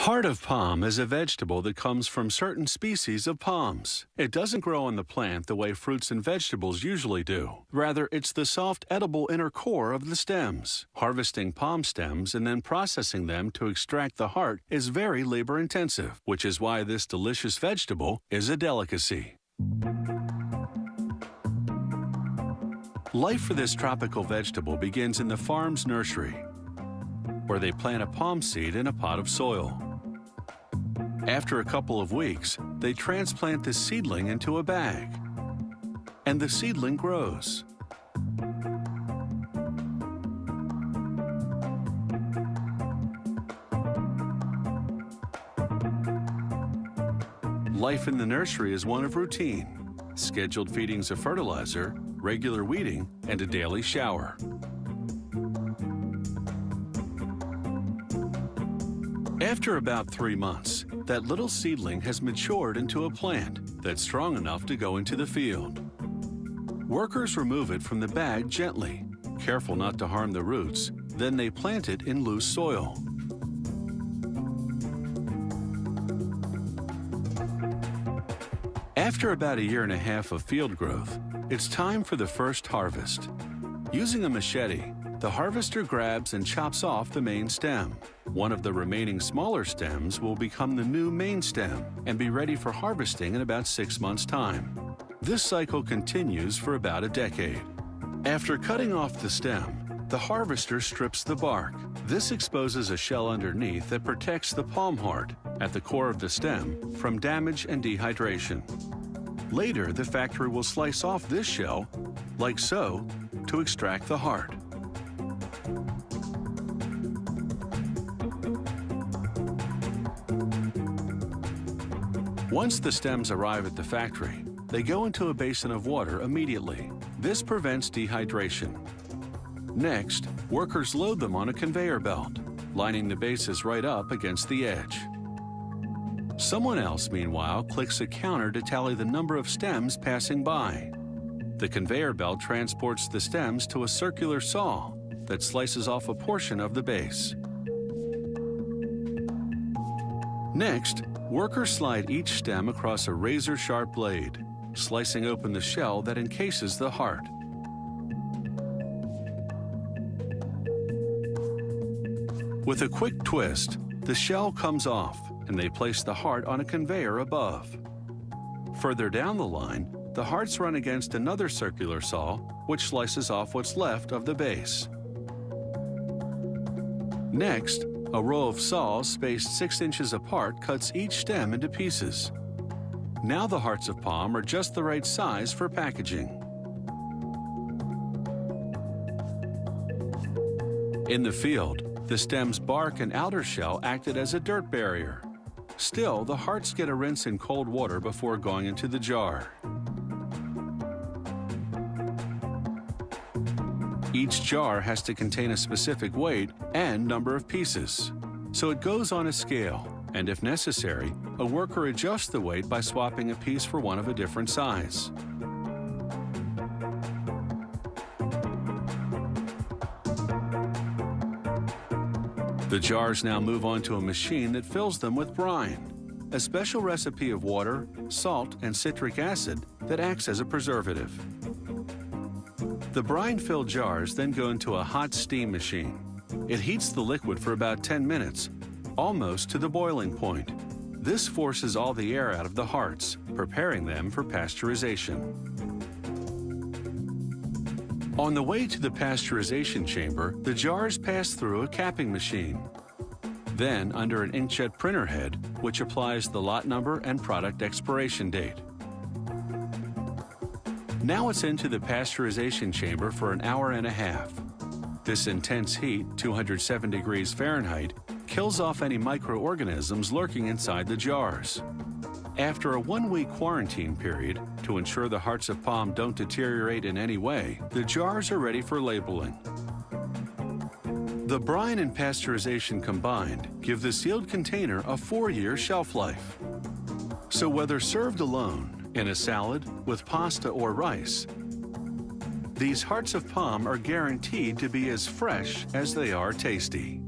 Heart of palm is a vegetable that comes from certain species of palms. It doesn't grow on the plant the way fruits and vegetables usually do. Rather, it's the soft, edible inner core of the stems. Harvesting palm stems and then processing them to extract the heart is very labor-intensive, which is why this delicious vegetable is a delicacy. Life for this tropical vegetable begins in the farm's nursery, where they plant a palm seed in a pot of soil. After a couple of weeks, they transplant the seedling into a bag, and the seedling grows. Life in the nursery is one of routine, scheduled feedings of fertilizer, regular weeding, and a daily shower. After about 3 months, that little seedling has matured into a plant that's strong enough to go into the field. Workers remove it from the bag gently, careful not to harm the roots, then they plant it in loose soil. After about a year and a half of field growth, it's time for the first harvest. Using a machete, the harvester grabs and chops off the main stem. One of the remaining smaller stems will become the new main stem and be ready for harvesting in about 6 months' time. This cycle continues for about a decade. After cutting off the stem, the harvester strips the bark. This exposes a shell underneath that protects the palm heart at the core of the stem from damage and dehydration. Later, the factory will slice off this shell, like so, to extract the heart. Once the stems arrive at the factory, they go into a basin of water immediately. This prevents dehydration. Next, workers load them on a conveyor belt, lining the bases right up against the edge. Someone else, meanwhile, clicks a counter to tally the number of stems passing by. The conveyor belt transports the stems to a circular saw that slices off a portion of the base. Next, workers slide each stem across a razor-sharp blade, slicing open the shell that encases the heart. With a quick twist, the shell comes off, and they place the heart on a conveyor above. Further down the line, the hearts run against another circular saw, which slices off what's left of the base. Next, a row of saws spaced 6 inches apart cuts each stem into pieces. Now the hearts of palm are just the right size for packaging. In the field, the stem's bark and outer shell acted as a dirt barrier. Still, the hearts get a rinse in cold water before going into the jar. Each jar has to contain a specific weight and number of pieces, so it goes on a scale, and if necessary, a worker adjusts the weight by swapping a piece for one of a different size. The jars now move on to a machine that fills them with brine, a special recipe of water, salt, and citric acid that acts as a preservative. The brine-filled jars then go into a hot steam machine. It heats the liquid for about 10 minutes, almost to the boiling point. This forces all the air out of the hearts, preparing them for pasteurization. On the way to the pasteurization chamber, the jars pass through a capping machine. Then under an inkjet printer head, which applies the lot number and product expiration date. Now it's into the pasteurization chamber for an hour and a half. This intense heat, 207 degrees Fahrenheit, kills off any microorganisms lurking inside the jars. After a 1-week quarantine period, to ensure the hearts of palm don't deteriorate in any way, the jars are ready for labeling. The brine and pasteurization combined give the sealed container a 4-year shelf life. So whether served alone, in a salad, with pasta or rice, these hearts of palm are guaranteed to be as fresh as they are tasty.